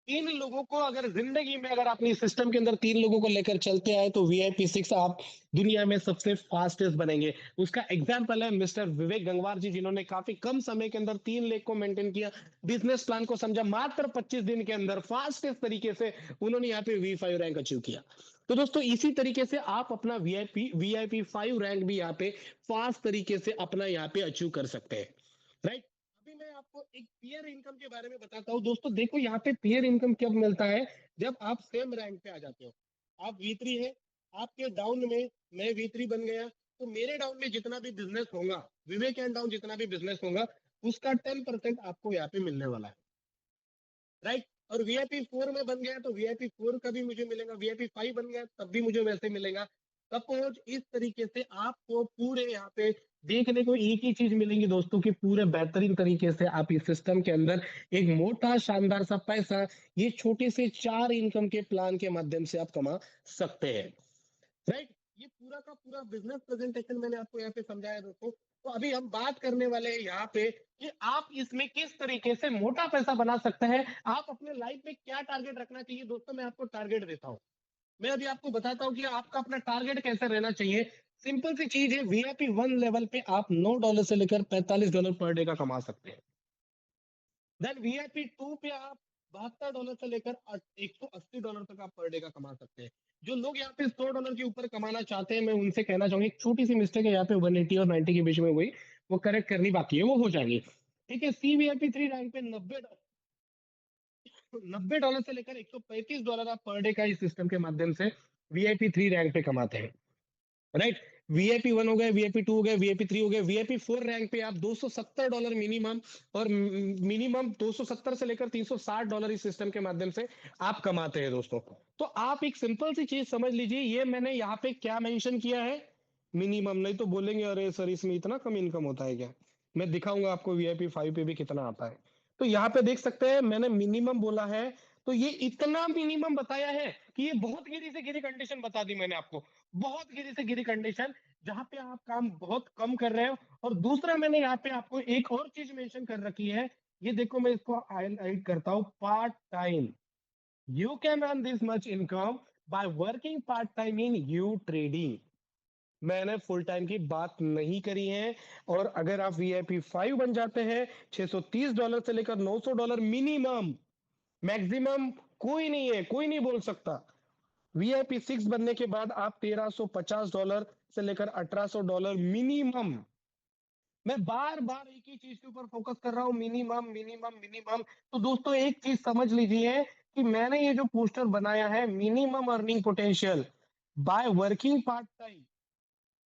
3 लोगों को अगर जिंदगी में अगर अपनी सिस्टम के अंदर 3 लोगों को लेकर चलते आए तो VIP6 आप दुनिया में सबसे फास्टेस्ट बनेंगे। उसका एग्जाम्पल है मिस्टर विवेक गंगवार जी, जिन्होंने काफी कम समय के अंदर 3 लेग को मेंटेन किया, बिजनेस प्लान को समझा, मात्र 25 दिन के अंदर फास्टेस्ट तरीके से उन्होंने यहाँ पे V5 रैंक अचीव किया। तो दोस्तों इसी तरीके से आप अपना VIP5 रैंक भी यहाँ पे फास्ट तरीके से अपना यहाँ पे अचीव कर सकते हैं, राइट। अभी मैं आपको एक पीयर इनकम के बारे में बताता हूँ दोस्तों। देखो यहाँ पे पीयर इनकम कब मिलता है, जब आप सेम रैंक पे आ जाते हो। आप V3 है, आपके डाउन में मैं V3 बन गया, तो मेरे डाउन में जितना भी बिजनेस होगा, विवेक एंड डाउन जितना भी बिजनेस होगा, उसका 10% आपको यहाँ पे मिलने वाला है, राइट। और VIP4 में बन गया तो VIP4 का भी मुझे मिलेगा, VIP5 बन गया तब भी मुझे वैसे मिलेगा। सपोज इस तरीके से आपको पूरे यहाँ पे देखने को एक ही चीज मिलेंगी दोस्तों, कि पूरे बेहतरीन तरीके से आप इस सिस्टम के अंदर एक मोटा शानदार सा पैसा ये छोटे से 4 इनकम के प्लान के माध्यम से आप कमा सकते हैं, राइट। ये पूरा का पूरा बिजनेस प्रेजेंटेशन मैंने आपको यहाँ पे समझाया दोस्तों। तो अभी हम बात करने वाले हैं यहाँ पे कि आप इसमें किस तरीके से मोटा पैसा बना सकते हैं, आप अपने लाइफ में क्या टारगेट रखना चाहिए। दोस्तों मैं आपको टारगेट देता हूँ, मैं अभी आपको बताता हूँ कि आपका अपना टारगेट कैसे रहना चाहिए। सिंपल सी चीज है, VIP1 लेवल पे आप $9 से लेकर $45 पर डे का कमा सकते हैं। देन VIP2 पे आप $72 से लेकर $180 तक आप पर डे का कमा सकते हैं। जो लोग यहाँ पे $100 के ऊपर कमाना चाहते हैं, मैं उनसे कहना चाहूंगा एक छोटी सी मिस्टेक है यहाँ पे 180 और 90 के बीच में हुई, वो करेक्ट करनी बाकी है, वो हो जाएगी, ठीक है। CVIP3 रैंक पे $90 से लेकर $135 आप पर डे का इस सिस्टम के माध्यम से VIP3 रैंक पे कमाते हैं, राइट। VIP1 हो गया, VIP2 हो गया, VIP3 हो गया, VIP4 रैंक पे आप $270 मिनिमम, और मिनिमम 270 से लेकर $360 इस सिस्टम के माध्यम से आप कमाते हैं दोस्तों। तो आप एक सिंपल सी चीज समझ लीजिए, ये मैंने यहाँ पे क्या मेंशन किया है, मिनिमम, नहीं तो बोलेंगे अरे सर इसमें इतना कम इनकम होता है क्या। मैं दिखाऊंगा आपको VIP5 पे भी कितना आता है। तो यहाँ पे देख सकते हैं मैंने मिनिमम बोला है, तो ये इतना मिनिमम बताया है कि ये बहुत गिरी से गिरी कंडीशन बता दी मैंने आपको, बहुत गिरी से गिरी कंडीशन जहां पे आप काम बहुत कम कर रहे हो। और दूसरा मैंने यहाँ पे आपको एक और चीज मेंशन कर रखी है ये देखो मैं इसको हाईलाइट करता हूँ, part time. You can earn this much income by working part time in you trading. मैंने फुल टाइम की बात नहीं करी है। और अगर आप VIP 5 बन जाते हैं, $630 से लेकर $900 मिनिमम, मैक्सिमम कोई नहीं है, कोई नहीं बोल सकता। VIP 6 बनने के बाद आप $1350 से लेकर $1800 मिनिमम। मैं बार बार एक ही चीज के ऊपर फोकस कर रहा हूँ, मिनिमम मिनिमम मिनिमम। तो दोस्तों एक चीज समझ लीजिए कि मैंने ये जो पोस्टर बनाया है, minimum earning potential by working part time,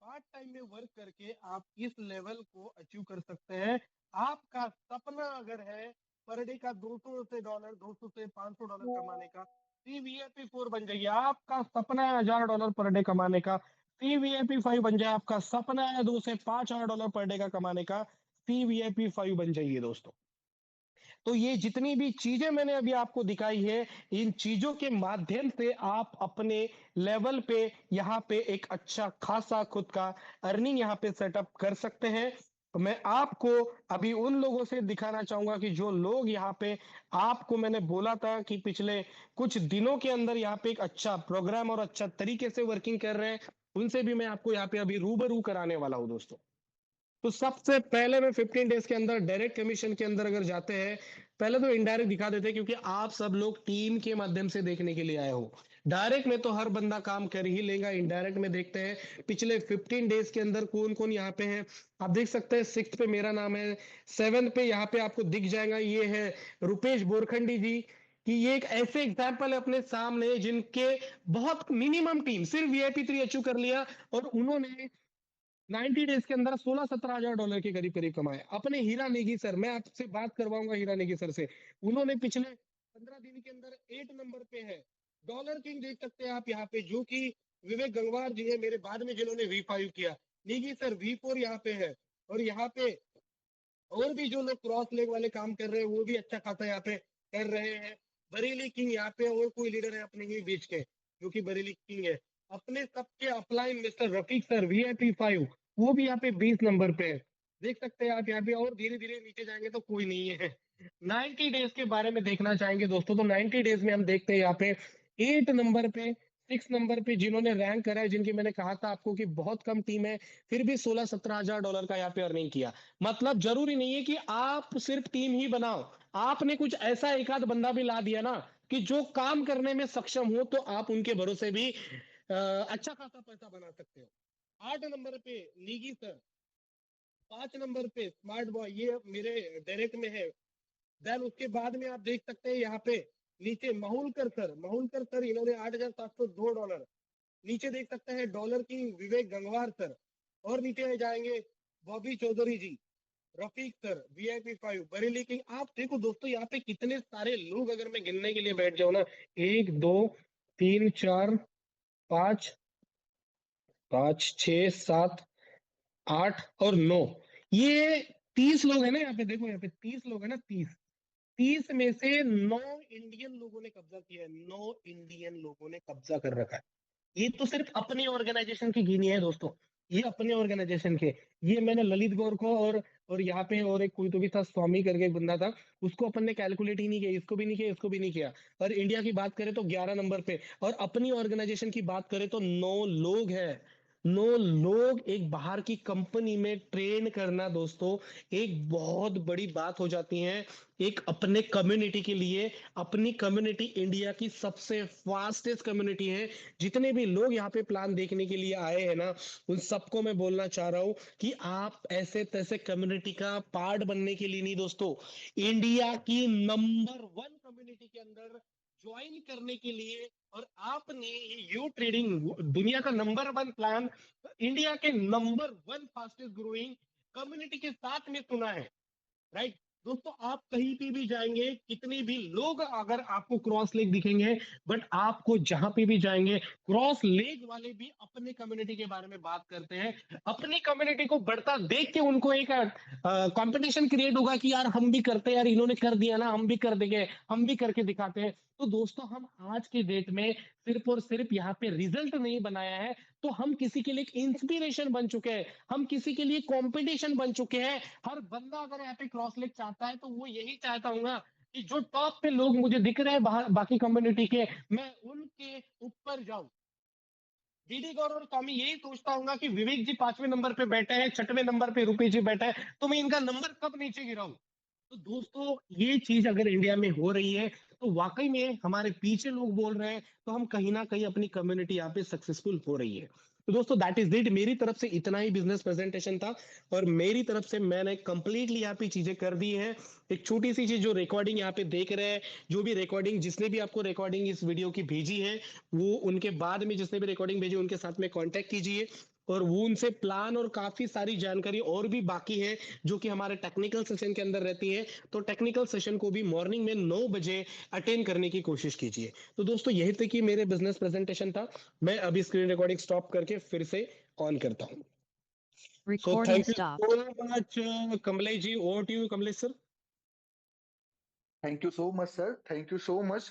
part time में वर्क करके आप इस लेवल को अचीव कर सकते हैं। आपका सपना अगर है पर डे का $200 से $500 कमाने का, CVIP 4 बन जाइए। आपका सपना है $1000 पर डे कमाने का, CVIP 5 बन जाए। आपका सपना है $2 से $5000 पर डे का कमाने का, CVIP 5 बन जाइए दोस्तों। तो ये जितनी भी चीजें मैंने अभी आपको दिखाई है, इन चीजों के माध्यम से आप अपने लेवल पे यहाँ पे एक अच्छा खासा खुद का अर्निंग यहाँ पे सेटअप कर सकते हैं। तो मैं आपको अभी उन लोगों से दिखाना चाहूंगा कि जो लोग यहाँ पे, आपको मैंने बोला था कि पिछले कुछ दिनों के अंदर यहाँ पे एक अच्छा प्रोग्राम और अच्छा तरीके से वर्किंग कर रहे हैं, उनसे भी मैं आपको यहाँ पे अभी रूबरू कराने वाला हूँ दोस्तों। तो सबसे पहले मैं 15 डेज के अंदर डायरेक्ट कमीशन के अंदर अगर जाते हैं, पहले तो इनडायरेक्ट दिखा देते हैं क्योंकि आप सब लोग टीम के माध्यम से देखने के लिए आए हो। डायरेक्ट में तो हर बंदा काम कर ही लेगा, इनडायरेक्ट में देखते हैं पिछले 15 डेज के अंदर कौन कौन यहाँ पे है। आप देख सकते हैं 6 पे मेरा नाम है, 7 पे यहाँ पे आपको दिख जाएगा, ये है रुपेश बोरखंडी जी। कि ये एक ऐसे एग्जाम्पल है अपने सामने जिनके बहुत मिनिमम टीम सिर्फ VIP 3 अचीव कर लिया और उन्होंने 90 डेज के अंदर 16-17 हजार डॉलर के करीब करीब कमाए। अपने हीरा नेगी सर, मैं आपसे बात करवाऊंगा हीरा नेगी सर से, उन्होंने पिछले 15 दिन के अंदर 8 नंबर पे है। डॉलर किंग देख सकते हैं आप यहाँ पे, जो कि विवेक गंगवार जी है मेरे बाद में जिन्होंने V5 किया। नेगी सर V4 यहाँ पे है। और यहाँ पे और भी जो लोग क्रॉस लेग वाले काम कर रहे हैं वो भी अच्छा खासा यहाँ पे कर रहे हैं। बरेली किंग यहाँ पे और कोई लीडर है अपने ही बीच के जो कि बरेली किंग है। अपने सबके upline mister Rafiq sir VIP 5, वो भी यहाँ पे 20 नंबर पे है। देख सकते हैं आप यहाँ पे, और धीरे धीरे नीचे जाएंगे तो कोई नहीं है। 90 डेज के बारे में देखना चाहेंगे दोस्तों, तो 90 डेज में हम देखते हैं यहाँ पे 8 नंबर पे, 6 नंबर पे जिन्होंने रैंक करा है, जिनकी मैंने कहा था आपको कि बहुत कम टीम है, फिर भी 16-17 हजार डॉलर का यहाँ पे अर्निंग किया। मतलब जरूरी नहीं है कि आप सिर्फ टीम ही बनाओ, आपने कुछ ऐसा एक आध बंदा भी ला दिया ना कि जो काम करने में सक्षम हो, तो आप उनके भरोसे भी अच्छा खासा पैसा बना सकते हो। 8 नंबर पे नीगी सर, 5 नंबर पे स्मार्ट बॉय, ये मेरे डायरेक्ट में है। देन उसके बाद में आप देख सकते हैं यहाँ पे नीचे माहुलकर सर इन्होंने $8702। नीचे देख सकते हैं dollar king Vivek Gangwar sir. और नीचे जाएंगे Bobby Chaudhary ji, Rafiq sir VIP 5, Bareilly king. आप देखो दोस्तों यहाँ पे कितने सारे लोग, अगर मैं गिनने के लिए बैठ जाऊं ना, 1 2 3 4 5 5 6 7 8 और 9, ये 30 लोग हैं ना यहाँ पे। देखो यहाँ पे 30 लोग हैं ना, 30 में से 9 इंडियन लोगों ने कब्जा किया है, 9 इंडियन लोगों ने कब्जा कर रखा है। ये तो सिर्फ अपने ऑर्गेनाइजेशन की गिनी है दोस्तों, ये अपने ऑर्गेनाइजेशन के। ये मैंने ललित गौर को और यहाँ पे और एक कोई तो भी था, स्वामी करके एक बंदा था, उसको अपन ने कैलकुलेट ही नहीं किया, इसको भी नहीं किया, इसको भी नहीं किया। और इंडिया की बात करें तो 11 नंबर पे, और अपनी ऑर्गेनाइजेशन की बात करें तो 9 लोग हैं। 9 लोग एक बाहर की कंपनी में ट्रेन करना दोस्तों एक बहुत बड़ी बात हो जाती है। एक अपने कम्युनिटी के लिए, अपनी कम्युनिटी इंडिया की सबसे फास्टेस्ट कम्युनिटी है। जितने भी लोग यहाँ पे प्लान देखने के लिए आए हैं ना, उन सबको मैं बोलना चाह रहा हूँ कि आप ऐसे तैसे कम्युनिटी का पार्ट बनने के लिए नहीं दोस्तों, इंडिया की नंबर 1 कम्युनिटी के अंदर ज्वाइन करने के लिए। और आपने यू ट्रेडिंग दुनिया का नंबर 1 प्लान, इंडिया के नंबर 1 फास्टेस्ट ग्रोइंग कम्युनिटी के साथ में सुना है, राइट। दोस्तों आप कहीं पे भी जाएंगे, कितने भी लोग अगर आपको क्रॉस लेग दिखेंगे, बट आपको जहां पे भी जाएंगे, क्रॉस लेग वाले भी अपने कम्युनिटी के बारे में बात करते हैं। अपनी कम्युनिटी को बढ़ता देख के उनको एक कंपटीशन क्रिएट होगा कि यार हम भी करते हैं, यार इन्होंने कर दिया ना, हम भी कर देंगे, हम भी करके दिखाते हैं। तो दोस्तों हम आज के डेट में सिर्फ और सिर्फ यहाँ पे रिजल्ट नहीं बनाया है, तो हम किसी के लिए एक इंस्पिरेशन बन चुके हैं, हम किसी के लिए कंपटीशन बन चुके हैं। हर बंदा अगर यहाँ पे क्रॉस लेग चाहता है तो वो यही चाहता हूँ कि जो टॉप पे लोग मुझे दिख रहे हैं बाहर बाकी कम्युनिटी के, मैं उनके ऊपर जाऊं। डीडी गौर और टॉमी यही सोचता हूँ कि विवेक जी 5वें नंबर पे बैठे हैं, 6वें नंबर पे रुपी जी बैठे हैं, तो मैं इनका नंबर कब नीचे गिराऊं। तो दोस्तों ये चीज अगर इंडिया में हो रही है तो वाकई में हमारे पीछे लोग बोल रहे हैं, तो हम कहीं ना कहीं अपनी कम्युनिटी यहाँ पे सक्सेसफुल हो रही है। तो दोस्तों दैट इज इट, मेरी तरफ से इतना ही बिजनेस प्रेजेंटेशन था, और मेरी तरफ से मैंने कंप्लीटली यहाँ पे चीजें कर दी है। एक छोटी सी चीज, जो रिकॉर्डिंग यहाँ पे देख रहे हैं, जो भी रिकॉर्डिंग, जिसने भी आपको रिकॉर्डिंग इस वीडियो की भेजी है, वो उनके बाद में जिसने भी रिकॉर्डिंग भेजी उनके साथ में कांटेक्ट कीजिए, और वो उनसे प्लान और काफी सारी जानकारी और भी बाकी है जो कि हमारे टेक्निकल सेशन के अंदर रहती है। तो टेक्निकल सेशन को भी मॉर्निंग में 9 बजे अटेंड करने की कोशिश कीजिए। तो दोस्तों यही तक कि मेरे बिजनेस प्रेजेंटेशन था। मैं अभी स्क्रीन रिकॉर्डिंग स्टॉप करके फिर से ऑन करता हूँ। So Recording thank you stopped. So much Kamlesh ji, over to you Kamlesh sir. Thank you so much sir, thank you so much.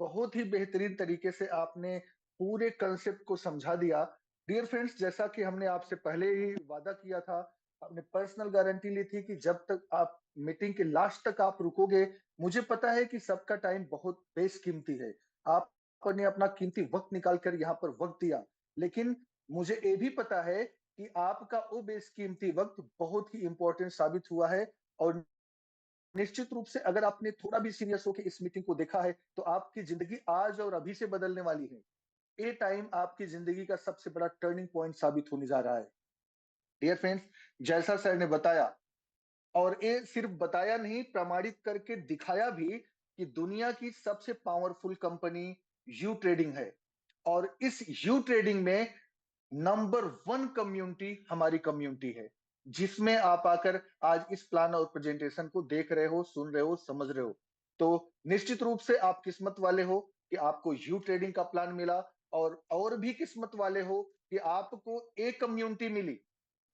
बहुत ही बेहतरीन तरीके से आपने पूरे कंसेप्ट को समझा दिया। डियर फ्रेंड्स, जैसा कि हमने आपसे पहले ही वादा किया था, आपने पर्सनल गारंटी ली थी कि जब तक आप मीटिंग के लास्ट तक आप रुकोगे। मुझे पता है कि सबका टाइम बहुत बेशकीमती है, आपने अपना कीमती वक्त निकाल कर यहाँ पर वक्त दिया, लेकिन मुझे ये भी पता है कि आपका वो बेशकीमती वक्त बहुत ही इंपॉर्टेंट साबित हुआ है। और निश्चित रूप से अगर आपने थोड़ा भी सीरियस होकर इस मीटिंग को देखा है तो आपकी जिंदगी आज और अभी से बदलने वाली है। ये टाइम आपकी जिंदगी का सबसे बड़ा टर्निंग पॉइंट साबित होने जा रहा है। डियर फ्रेंड्स, जैसा सर ने बताया, और ये सिर्फ बताया नहीं, प्रमाणित करके दिखाया भी, कि दुनिया की सबसे पावरफुल कंपनी यू ट्रेडिंग है। और इस यू ट्रेडिंग में नंबर 1 कम्युनिटी हमारी कम्युनिटी है, जिसमें आप आकर आज इस प्लान और प्रेजेंटेशन को देख रहे हो, सुन रहे हो, समझ रहे हो। तो निश्चित रूप से आप किस्मत वाले हो कि आपको यू ट्रेडिंग का प्लान मिला, और भी किस्मत वाले हो कि आपको एक कम्युनिटी मिली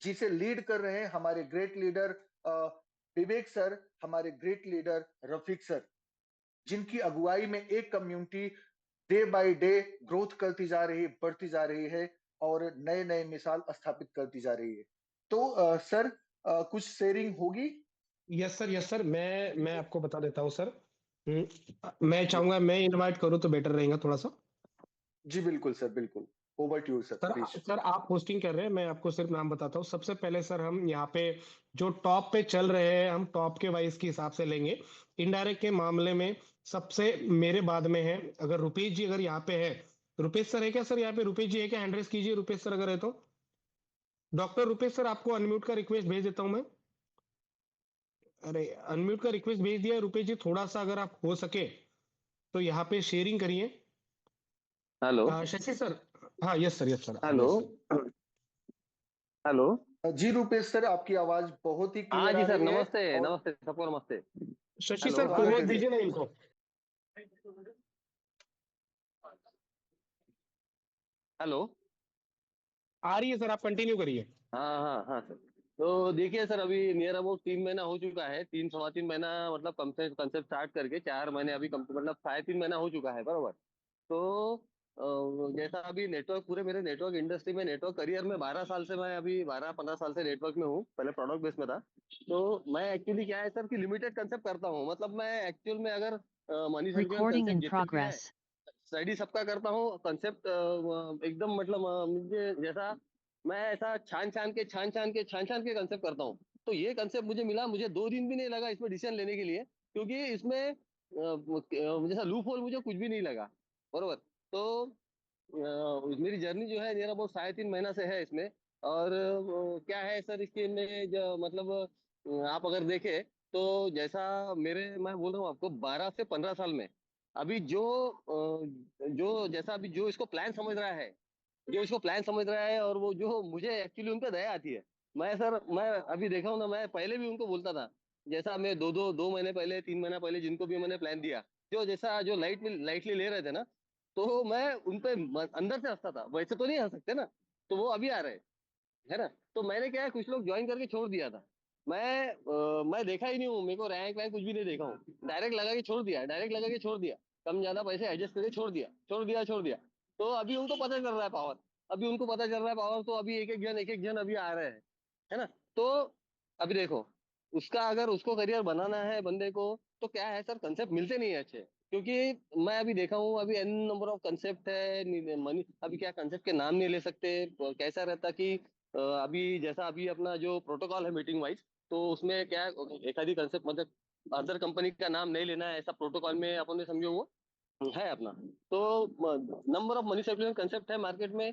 जिसे लीड कर रहे हैं हमारे ग्रेट लीडर विवेक सर, हमारे ग्रेट लीडर रफीक सर, जिनकी अगुवाई में एक community day by day growth करती जा रही है, बढ़ती जा रही है, और नए नए मिसाल स्थापित करती जा रही है। तो सर, कुछ शेयरिंग होगी? यस सर, यस सर, मैं आपको बता देता हूँ सर। मैं जी चाहूंगा मैं इनवाइट करूँ तो बेटर रहेगा थोड़ा सा। जी बिल्कुल सर, बिल्कुल। Over to you sir, sir please. Sir आप होस्टिंग कर रहे हैं, मैं आपको सिर्फ नाम बताता हूँ। सबसे पहले सर हम यहाँ पे जो टॉप पे चल रहे हैं, हम टॉप के वाइज के हिसाब से लेंगे। इनडायरेक्ट के मामले में सबसे मेरे बाद में है, अगर रुपेश जी अगर यहाँ पे है, रुपेश सर है क्या सर यहाँ पे? रुपेश जी है क्या? हैंड रेस कीजिए रुपेश सर अगर है तो। डॉक्टर रुपेश सर, आपको अनम्यूट का रिक्वेस्ट भेज देता हूँ मैं। अरे अनम्यूट का रिक्वेस्ट भेज दिया है रुपेश जी, थोड़ा सा अगर आप हो सके तो यहाँ पे शेयरिंग करिए। हेलो। शशि सर, हाँ yes sir, yes sir, hello. Yes sir. Hello. जी रुपेश सर, आपकी आवाज बहुत ही हाँ क्लियर जी आ सर, रही है। नमस्ते और नमस्ते, सबको नमस्ते। शशि हेलो। सर स्वागत फॉरवर्ड है दीजिए सर। ना इनको। हेलो। आ रही है सर, आप कंटिन्यू करिए। हाँ हाँ हाँ सर। तो देखिए सर, अभी नियर अबाउट 3 महीना हो चुका है, 3 सवा 3 महीना, मतलब कम से कंसेप्ट स्टार्ट करके 4 महीने अभी कम, मतलब 3.5 महीना हो चुका है, बराबर। तो जैसा अभी नेटवर्क, पूरे मेरे नेटवर्क इंडस्ट्री में, नेटवर्क करियर में 12 साल से, मैं अभी 12-15 साल से नेटवर्क में हूँ, पहले प्रोडक्ट बेस में था। तो मैं एक्चुअली क्या है सर कि लिमिटेड कंसेप्ट करता हूँ, मतलब मैं एक्चुअल में अगर money circular Recording in concept जितने भी है, progress. स्टडी सबका करता हूँ कंसेप्ट, एकदम मतलब मुझे जैसा, मैं ऐसा छान छान के कंसेप्ट करता हूँ। तो ये कंसेप्ट मुझे मिला, मुझे 2 दिन भी नहीं लगा इसमें डिसीजन लेने के लिए, क्योंकि इसमें जैसा लूप होल मुझे कुछ भी नहीं लगा, बरोबर। तो मेरी जर्नी जो है नियर अबाउट 3.5 महीना से है इसमें। और क्या है सर इसके में जो मतलब, आप अगर देखें तो जैसा मेरे, मैं बोल रहा हूँ आपको, 12 से 15 साल में अभी जो जैसा अभी जो इसको प्लान समझ रहा है, जो इसको प्लान समझ रहा है, और वो जो मुझे एक्चुअली उन पे दया आती है। मैं अभी देखा हूँ ना, मैं पहले भी उनको बोलता था, जैसा मैं 2 महीने पहले, 3 महीना पहले जिनको भी मैंने प्लान दिया, जो जैसा जो लाइटली ले रहे थे ना, तो मैं उन पे अंदर से हंसता था, वैसे तो नहीं हंस सकते ना। तो वो अभी आ रहे हैं, है ना। तो मैंने क्या है, कुछ लोग ज्वाइन करके छोड़ दिया था। मैं देखा ही नहीं हूँ, मेरे को रैंक वैंक कुछ भी नहीं देखा हूँ, डायरेक्ट लगा के छोड़ दिया, डायरेक्ट लगा के छोड़ दिया। कम ज्यादा पैसे एडजस्ट करके छोड़ दिया। तो अभी उनको पता चल रहा है पावर, तो अभी एक एक जन अभी आ रहे हैं, है ना। तो अभी देखो, उसका अगर उसको करियर बनाना है बंदे को, तो क्या है सर, कंसेप्ट मिलते नहीं है अच्छे। क्योंकि मैं अभी देखा हूँ, अभी एन नंबर ऑफ कंसेप्ट है, मनी अभी क्या कंसेप्ट के नाम नहीं ले सकते। कैसा रहता कि अभी जैसा अभी अपना जो प्रोटोकॉल है मीटिंग वाइज, तो उसमें क्या एक आधी कंसेप्ट मतलब अदर कंपनी का नाम नहीं लेना है, ऐसा प्रोटोकॉल में अपन ने समझो वो है अपना। तो number of money circulation concept है मार्केट में,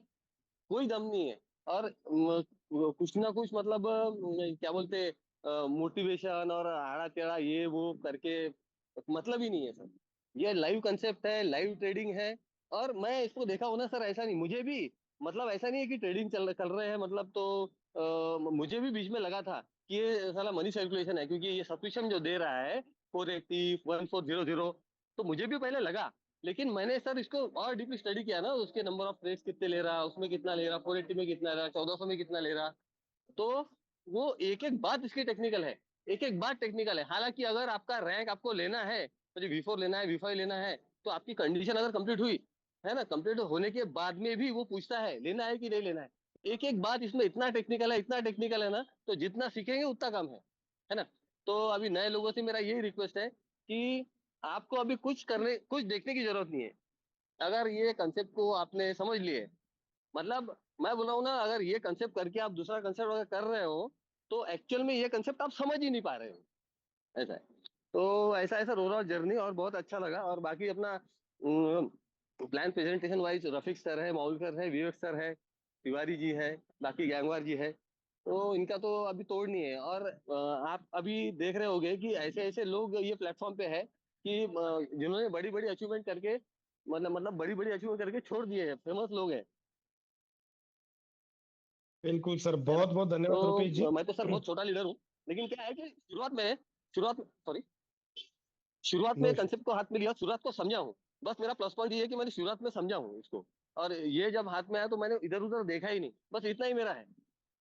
कोई दम नहीं है। और कुछ ना कुछ मतलब क्या बोलते, मोटिवेशन और आड़ा टेढ़ा ये वो करके मतलब ही नहीं है सर। ये लाइव कंसेप्ट है, लाइव ट्रेडिंग है। और मैं इसको देखा हूं ना सर, ऐसा नहीं मुझे भी, मतलब ऐसा नहीं है कि ट्रेडिंग चल रहे हैं मतलब, तो मुझे भी बीच में लगा था कि ये साला मनी सर्कुलेशन है, क्योंकि ये सब्सक्रिप्शन जो दे रहा है 480 1400, तो मुझे भी पहले लगा। लेकिन मैंने सर इसको और डीपली स्टडी किया ना, उसके नंबर ऑफ ट्रेड्स कितने ले रहा, उसमें कितना ले रहा, 480 में कितना ले रहा, 1400 में कितना ले रहा। तो वो एक एक बात इसकी टेक्निकल है, एक एक बात टेक्निकल है। हालांकि अगर आपका रैंक आपको लेना है, मुझे V4 लेना है, V5 लेना है, तो आपकी कंडीशन अगर कंप्लीट हुई है ना, कंप्लीट होने के बाद में भी वो पूछता है लेना है कि नहीं लेना है। एक एक बात इसमें इतना टेक्निकल है, इतना टेक्निकल है ना, तो जितना सीखेंगे उतना कम है ना। तो अभी नए लोगों से मेरा यही रिक्वेस्ट है कि आपको अभी कुछ देखने की जरूरत नहीं है। अगर ये कंसेप्ट को आपने समझ लिए, मतलब मैं बोल रहा हूँ ना, अगर ये कंसेप्ट करके आप दूसरा कंसेप्ट अगर कर रहे हो, तो एक्चुअल में ये कंसेप्ट आप समझ ही नहीं पा रहे हो, ऐसा है। तो ऐसा ऐसा ओवरऑल जर्नी और बहुत अच्छा लगा। और बाकी अपना plan presentation wise Rafiq sir है, मौल सर है, विवेक सर है, तिवारी जी है, बाकी गैंगवार जी है। तो इनका तो अभी तोड़ नहीं है। और आप अभी देख रहे होंगे कि ऐसे ऐसे लोग ये प्लेटफॉर्म पे है कि जिन्होंने बड़ी बड़ी अचीवमेंट करके, मतलब बड़ी बड़ी अचीवमेंट करके छोड़ दिए हैं, फेमस लोग हैं, बिल्कुल सर, है ना। बहुत बहुत धन्यवाद रुपेश जी। मैं तो सर बहुत छोटा लीडर हूँ, लेकिन क्या है कि शुरुआत में सॉरी शुरुआत में नो इशू। कंसेप्ट को हाथ में लिया, शुरुआत को समझा हूँ। बस मेरा प्लस पॉइंट ये है कि मैंने शुरुआत में समझा हूँ इसको, और ये जब हाथ में आया तो मैंने इधर उधर देखा ही नहीं, बस इतना ही मेरा है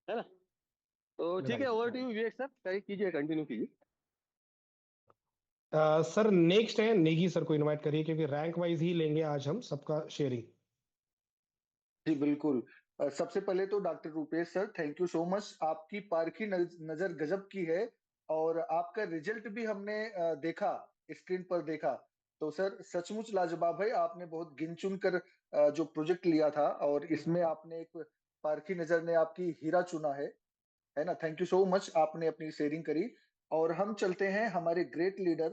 ना। तो ठीक है, right. Over to you Vivek sir, कीजिए, कंटिन्यू कीजिए। सर नेक्स्ट है नेगी सर को इनवाइट करिए, क्योंकि रैंक वाइज ही लेंगे आज हम सबका शेयरिंग। जी बिल्कुल। सबसे पहले तो doctor Rupesh sir, thank you so much. आपकी पारखी नजर गजब की है, और आपका रिजल्ट भी हमने देखा, स्क्रीन पर देखा। तो सर सचमुच लाजवाब है। आपने बहुत गिन चुन कर जो प्रोजेक्ट लिया था, और इसमें आपने एक पारखी नजर ने आपकी हीरा चुना है ना। थैंक यू सो मच, आपने अपनी शेयरिंग करी। और हम चलते हैं हमारे ग्रेट लीडर